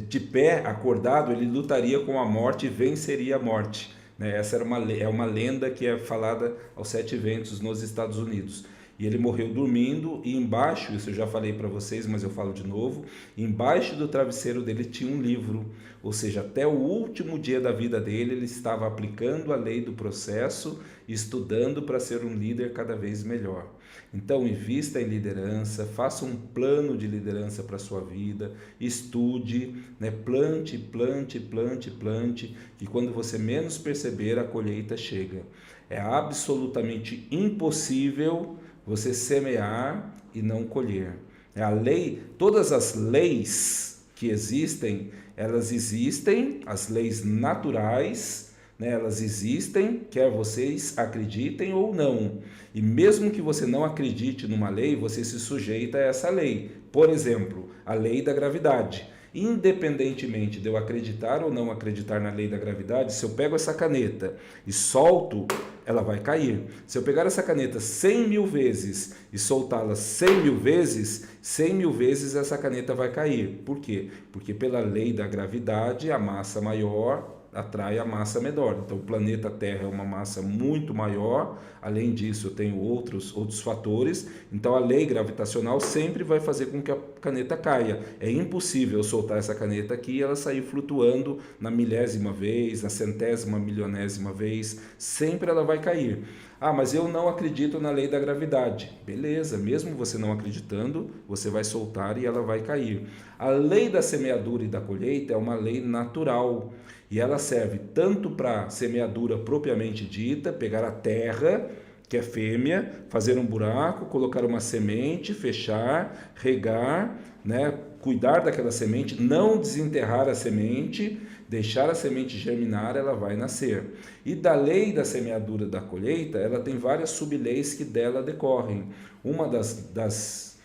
de pé, acordado, ele lutaria com a morte e venceria a morte. Essa é uma lenda que é falada aos 7 ventos nos Estados Unidos. E ele morreu dormindo, e embaixo, isso eu já falei para vocês, mas eu falo de novo, embaixo do travesseiro dele tinha um livro, ou seja, até o último dia da vida dele, ele estava aplicando a lei do processo, estudando para ser um líder cada vez melhor. Então, invista em liderança, faça um plano de liderança para a sua vida, estude, né? Plante, que quando você menos perceber, a colheita chega. É absolutamente impossível você semear e não colher. A lei, todas as leis que existem, elas existem, as leis naturais, né, elas existem, quer vocês acreditem ou não. E mesmo que você não acredite numa lei, você se sujeita a essa lei. Por exemplo, a lei da gravidade. Independentemente de eu acreditar ou não acreditar na lei da gravidade, se eu pego essa caneta e solto, ela vai cair. Se eu pegar essa caneta 100 mil vezes e soltá-la 100 mil vezes, 100 mil vezes essa caneta vai cair. Por quê? Porque pela lei da gravidade, a massa maior atrai a massa menor. Então o planeta Terra é uma massa muito maior, além disso eu tenho outros fatores, então a lei gravitacional sempre vai fazer com que a caneta caia. É impossível eu soltar essa caneta aqui e ela sair flutuando na milésima vez, na centésima milionésima vez, sempre ela vai cair. Ah, mas eu não acredito na lei da gravidade. Beleza, mesmo você não acreditando, você vai soltar e ela vai cair. A lei da semeadura e da colheita é uma lei natural e ela serve tanto para semeadura propriamente dita, pegar a terra, que é fêmea, fazer um buraco, colocar uma semente, fechar, regar, né? Cuidar daquela semente, não desenterrar a semente, deixar a semente germinar, ela vai nascer. E da lei da semeadura da colheita, ela tem várias sub-leis que dela decorrem. Uma das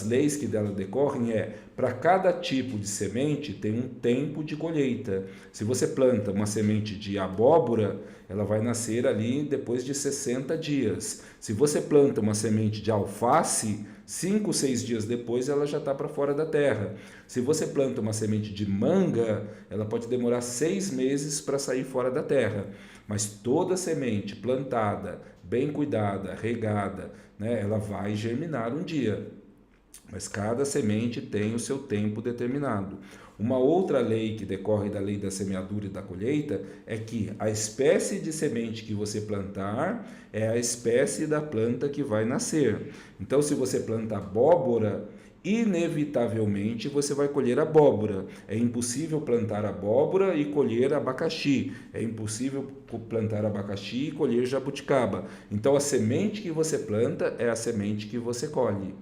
leis que dela decorrem é, para cada tipo de semente tem um tempo de colheita. Se você planta uma semente de abóbora, ela vai nascer ali depois de 60 dias. Se você planta uma semente de alface, 5, 6 dias depois ela já está para fora da terra. Se você planta uma semente de manga, ela pode demorar 6 meses para sair fora da terra. Mas toda semente plantada, bem cuidada, regada, né, ela vai germinar um dia. Mas cada semente tem o seu tempo determinado. Uma outra lei que decorre da lei da semeadura e da colheita é que a espécie de semente que você plantar é a espécie da planta que vai nascer. Então, se você planta abóbora, inevitavelmente você vai colher abóbora. É impossível plantar abóbora e colher abacaxi. É impossível plantar abacaxi e colher jabuticaba. Então, a semente que você planta é a semente que você colhe.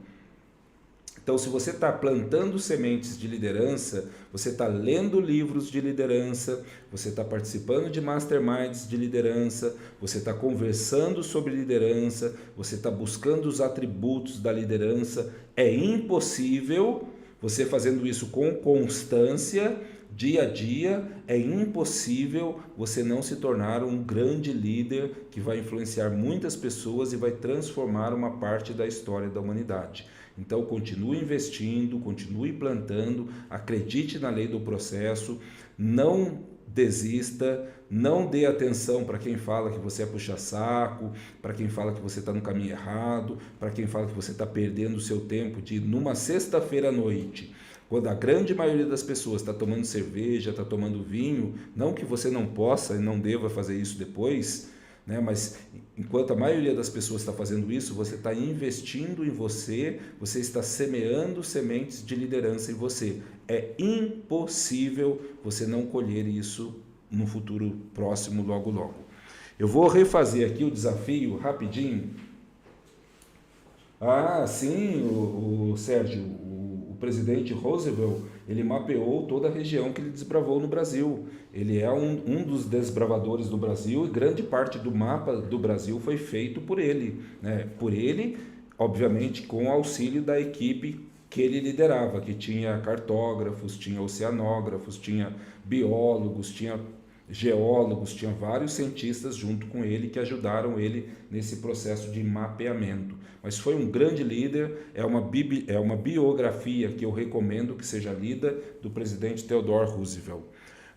Então, se você está plantando sementes de liderança, você está lendo livros de liderança, você está participando de masterminds de liderança, você está conversando sobre liderança, você está buscando os atributos da liderança, é impossível, você fazendo isso com constância, dia a dia, é impossível você não se tornar um grande líder que vai influenciar muitas pessoas e vai transformar uma parte da história da humanidade. Então, continue investindo, continue plantando, acredite na lei do processo, não desista, não dê atenção para quem fala que você é puxa-saco, para quem fala que você está no caminho errado, para quem fala que você está perdendo o seu tempo de, numa sexta-feira à noite, quando a grande maioria das pessoas está tomando cerveja, está tomando vinho, não que você não possa e não deva fazer isso depois, né? Mas enquanto a maioria das pessoas está fazendo isso, você está investindo em você, você está semeando sementes de liderança em você. É impossível você não colher isso no futuro próximo, logo logo. Eu vou refazer aqui o desafio rapidinho. Ah, sim, o Sérgio, o presidente Roosevelt, ele mapeou toda a região que ele desbravou no Brasil. Ele é um dos desbravadores do Brasil e grande parte do mapa do Brasil foi feito por ele, né? Por ele, obviamente, com o auxílio da equipe que ele liderava, que tinha cartógrafos, tinha oceanógrafos, tinha biólogos, tinha geólogos, tinha vários cientistas junto com ele que ajudaram ele nesse processo de mapeamento. Mas foi um grande líder, é uma biografia que eu recomendo que seja lida do presidente Theodore Roosevelt.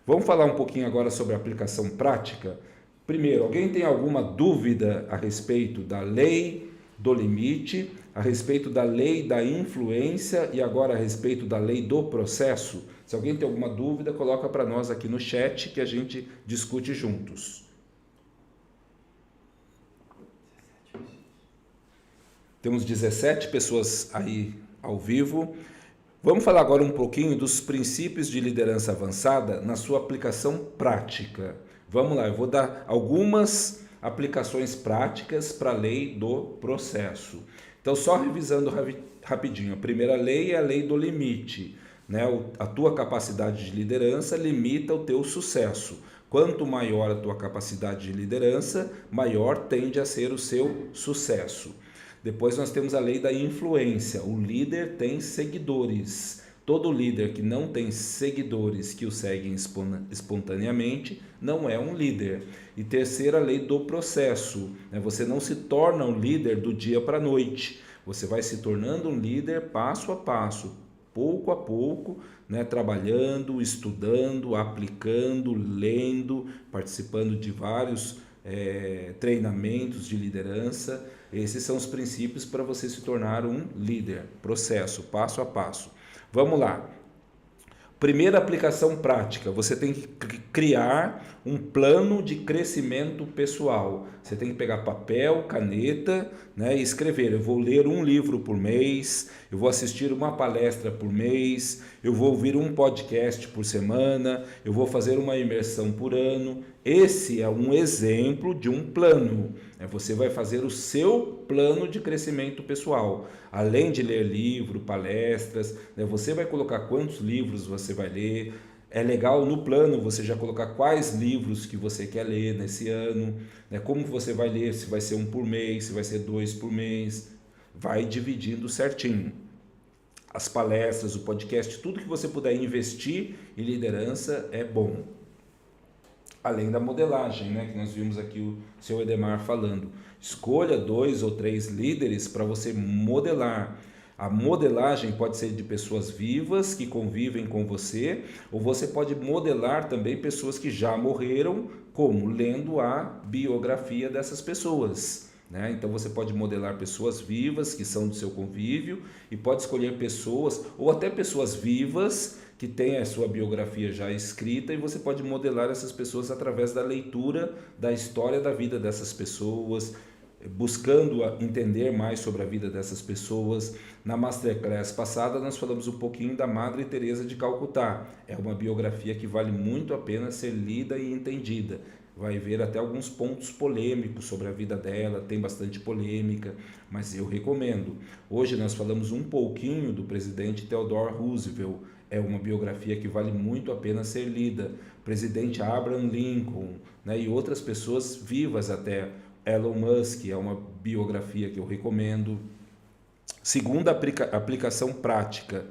Vamos falar um pouquinho agora sobre a aplicação prática? Primeiro, alguém tem alguma dúvida a respeito da lei do limite, a respeito da lei da influência e agora a respeito da lei do processo? Se alguém tem alguma dúvida, coloca para nós aqui no chat que a gente discute juntos. Temos 17 pessoas aí ao vivo. Vamos falar agora um pouquinho dos princípios de liderança avançada na sua aplicação prática. Vamos lá, eu vou dar algumas aplicações práticas para a lei do processo. Então, só revisando rapidinho, a primeira lei é a lei do limite, né? A tua capacidade de liderança limita o teu sucesso. Quanto maior a tua capacidade de liderança, maior tende a ser o seu sucesso. Depois nós temos a lei da influência. O líder tem seguidores. Todo líder que não tem seguidores que o seguem espontaneamente não é um líder. E terceira, a lei do processo. Você não se torna um líder do dia para a noite. Você vai se tornando um líder passo a passo, pouco a pouco, né, trabalhando, estudando, aplicando, lendo, participando de vários treinamentos de liderança. Esses são os princípios para você se tornar um líder, processo, passo a passo. Vamos lá. Primeira aplicação prática, você tem que criar um plano de crescimento pessoal. Você tem que pegar papel, caneta, né, e escrever. Eu vou ler um livro por mês, eu vou assistir uma palestra por mês, eu vou ouvir um podcast por semana, eu vou fazer uma imersão por ano. Esse é um exemplo de um plano. Você vai fazer o seu plano de crescimento pessoal. Além de ler livro, palestras, né, você vai colocar quantos livros você vai ler. É legal no plano você já colocar quais livros que você quer ler nesse ano, né, como você vai ler, se vai ser um por mês, se vai ser 2 por mês. Vai dividindo certinho. As palestras, o podcast, tudo que você puder investir em liderança é bom. Além da modelagem, né, que nós vimos aqui o seu Edemar falando. Escolha 2 ou 3 líderes para você modelar. A modelagem pode ser de pessoas vivas que convivem com você, ou você pode modelar também pessoas que já morreram, como lendo a biografia dessas pessoas. Então você pode modelar pessoas vivas que são do seu convívio e pode escolher pessoas, ou até pessoas vivas que têm a sua biografia já escrita, e você pode modelar essas pessoas através da leitura da história da vida dessas pessoas, buscando entender mais sobre a vida dessas pessoas. Na Masterclass passada nós falamos um pouquinho da Madre Teresa de Calcutá. É uma biografia que vale muito a pena ser lida e entendida. Vai ver até alguns pontos polêmicos sobre a vida dela, tem bastante polêmica, mas eu recomendo. Hoje nós falamos um pouquinho do presidente Theodore Roosevelt, é uma biografia que vale muito a pena ser lida. Presidente Abraham Lincoln, né, e outras pessoas vivas até. Elon Musk é uma biografia que eu recomendo. Segunda aplicação prática,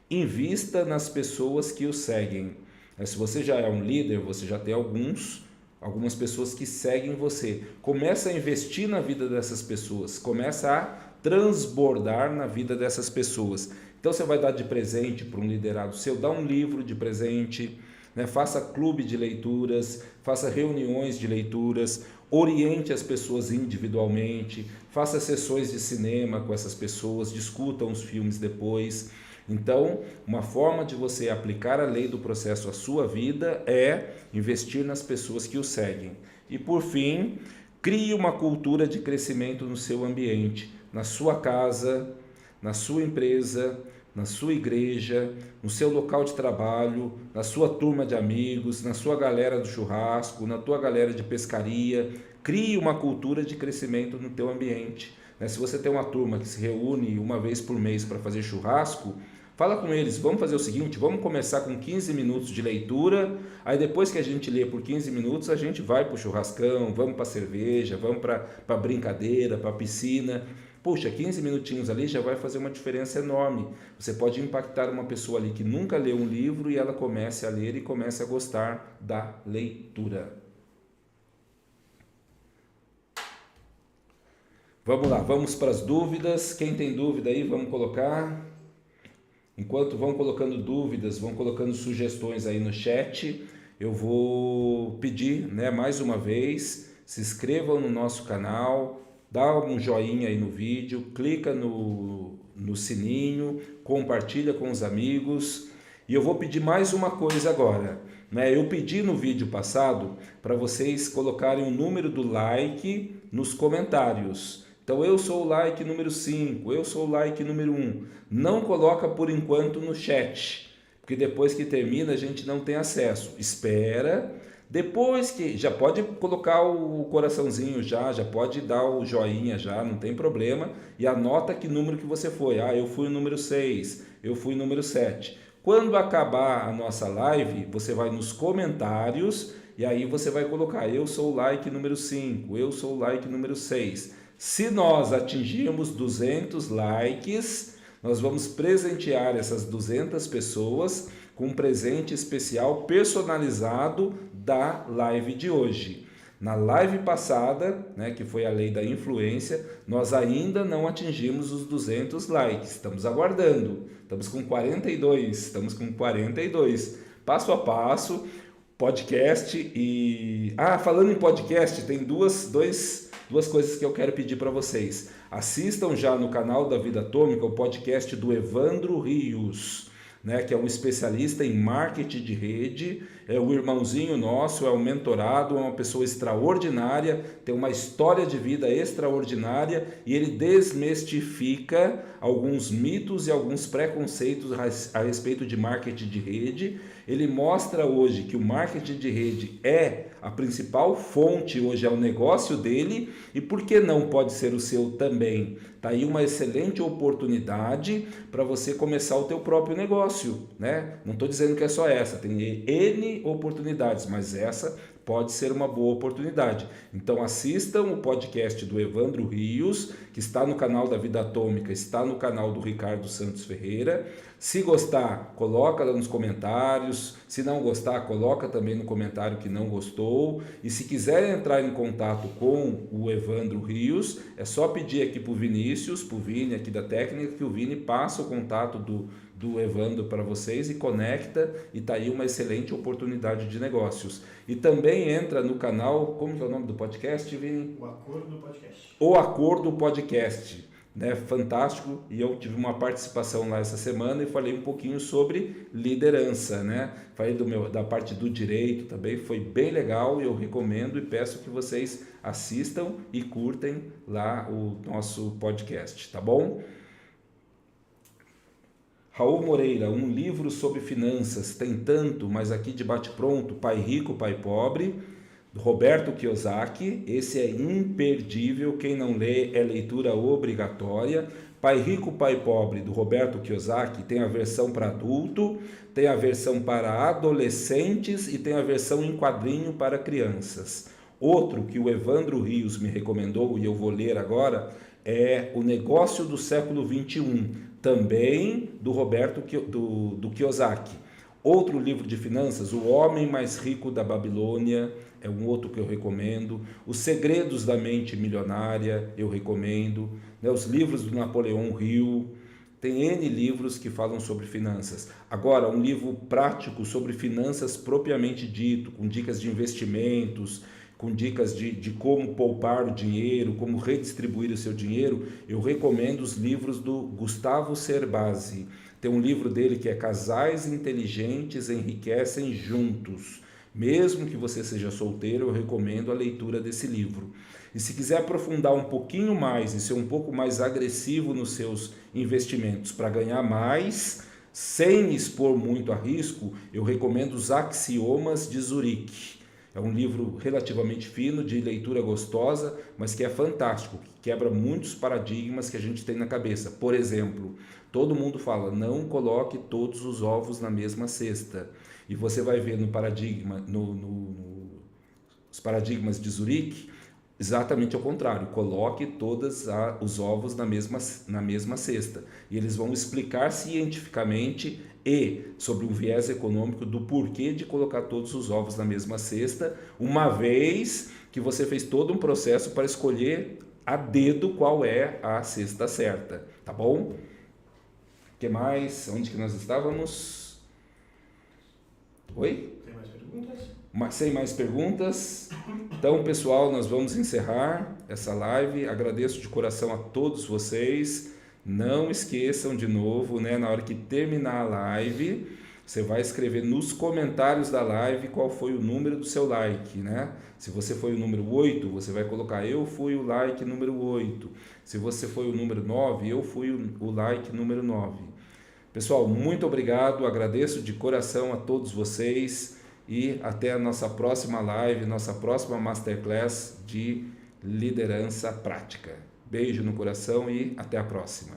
invista nas pessoas que o seguem. Se você já é um líder, você já tem algumas pessoas que seguem você. Começa a investir na vida dessas pessoas, começa a transbordar na vida dessas pessoas. Então você vai dar de presente para um liderado seu, dá um livro de presente, né? Faça clube de leituras, faça reuniões de leituras, oriente as pessoas individualmente, faça sessões de cinema com essas pessoas, discutam os filmes depois. Então, uma forma de você aplicar a lei do processo à sua vida é investir nas pessoas que o seguem. E por fim, crie uma cultura de crescimento no seu ambiente, na sua casa, na sua empresa, na sua igreja, no seu local de trabalho, na sua turma de amigos, na sua galera do churrasco, na tua galera de pescaria. Crie uma cultura de crescimento no teu ambiente. Se você tem uma turma que se reúne uma vez por mês para fazer churrasco, fala com eles, vamos fazer o seguinte, vamos começar com 15 minutos de leitura, aí depois que a gente lê por 15 minutos, a gente vai para o churrascão, vamos para a cerveja, vamos para a brincadeira, para a piscina. Puxa, 15 minutinhos ali já vai fazer uma diferença enorme. Você pode impactar uma pessoa ali que nunca leu um livro e ela comece a ler e comece a gostar da leitura. Vamos lá, vamos para as dúvidas. Quem tem dúvida aí, vamos colocar. Enquanto vão colocando dúvidas, vão colocando sugestões aí no chat, eu vou pedir, mais uma vez, se inscrevam no nosso canal, dá um joinha aí no vídeo, clica no sininho, compartilha com os amigos. E eu vou pedir mais uma coisa agora. Eu pedi no vídeo passado para vocês colocarem o número do like nos comentários. Então, eu sou o like número 5, eu sou o like número 1. Não coloca por enquanto no chat, porque depois que termina a gente não tem acesso. Espera, depois que... Já pode colocar o coraçãozinho já pode dar o joinha já, não tem problema. E anota que número que você foi. Eu fui o número 6, eu fui o número 7. Quando acabar a nossa live, você vai nos comentários e aí você vai colocar: eu sou o like número 5, eu sou o like número 6. Se nós atingirmos 200 likes, nós vamos presentear essas 200 pessoas com um presente especial personalizado da live de hoje. Na live passada, né, que foi a lei da influência, nós ainda não atingimos os 200 likes. Estamos aguardando. Estamos com 42. Passo a passo, podcast e... falando em podcast, tem duas coisas que eu quero pedir para vocês. Assistam já no canal da Vida Atômica o podcast do Evandro Rios, né, que é um especialista em marketing de rede, é o irmãozinho nosso, é um mentorado, é uma pessoa extraordinária, tem uma história de vida extraordinária e ele desmistifica alguns mitos e alguns preconceitos a respeito de marketing de rede. Ele mostra hoje que o marketing de rede é a principal fonte, hoje é o negócio dele e por que não pode ser o seu também? Está aí uma excelente oportunidade para você começar o teu próprio negócio, né? Não estou dizendo que é só essa, tem N oportunidades, mas essa pode ser uma boa oportunidade. Então assistam o podcast do Evandro Rios, que está no canal da Vida Atômica, está no canal do Ricardo Santos Ferreira. Se gostar, coloca lá nos comentários. Se não gostar, coloca também no comentário que não gostou. E se quiser entrar em contato com o Evandro Rios, é só pedir aqui para o Vinícius, para o Vini aqui da técnica, que o Vini passa o contato do Evandro para vocês e conecta, e tá aí uma excelente oportunidade de negócios. E também entra no canal, como que é o nome do podcast, Vini? O Acordo Podcast. O Acordo Podcast, né? Fantástico, e eu tive uma participação lá essa semana e falei um pouquinho sobre liderança, né? Falei da parte do direito também, foi bem legal e eu recomendo e peço que vocês assistam e curtem lá o nosso podcast, tá bom? Raul Moreira, um livro sobre finanças, tem tanto, mas aqui de bate-pronto, Pai Rico, Pai Pobre, do Roberto Kiyosaki, esse é imperdível, quem não lê é leitura obrigatória. Pai Rico, Pai Pobre, do Roberto Kiyosaki, tem a versão para adulto, tem a versão para adolescentes e tem a versão em quadrinho para crianças. Outro que o Evandro Rios me recomendou e eu vou ler agora é O Negócio do Século XXI, também do Roberto do Kiyosaki. Outro livro de finanças, O Homem Mais Rico da Babilônia, é um outro que eu recomendo. Os Segredos da Mente Milionária, eu recomendo. Os livros do Napoleão Hill, tem N livros que falam sobre finanças. Agora, um livro prático sobre finanças propriamente dito, com dicas de investimentos, com dicas de como poupar o dinheiro, como redistribuir o seu dinheiro, eu recomendo os livros do Gustavo Cerbasi. Tem um livro dele que é Casais Inteligentes Enriquecem Juntos. Mesmo que você seja solteiro, eu recomendo a leitura desse livro. E se quiser aprofundar um pouquinho mais e ser um pouco mais agressivo nos seus investimentos para ganhar mais, sem expor muito a risco, eu recomendo Os Axiomas de Zurique. É um livro relativamente fino, de leitura gostosa, mas que é fantástico, que quebra muitos paradigmas que a gente tem na cabeça. Por exemplo, todo mundo fala, não coloque todos os ovos na mesma cesta. E você vai ver no paradigma, os paradigmas de Zurique, exatamente ao contrário, coloque todos os ovos na mesma cesta. E eles vão explicar cientificamente e sobre o viés econômico do porquê de colocar todos os ovos na mesma cesta, uma vez que você fez todo um processo para escolher a dedo qual é a cesta certa, tá bom? O que mais? Onde que nós estávamos? Oi? Tem mais perguntas? Sem mais perguntas, então pessoal, nós vamos encerrar essa live. Agradeço de coração a todos vocês. Não esqueçam de novo, né, na hora que terminar a live, você vai escrever nos comentários da live qual foi o número do seu like, né? Se você foi o número 8, você vai colocar eu fui o like número 8. Se você foi o número 9, eu fui o like número 9. Pessoal, muito obrigado, agradeço de coração a todos vocês e até a nossa próxima live, nossa próxima masterclass de liderança prática. Beijo no coração e até a próxima.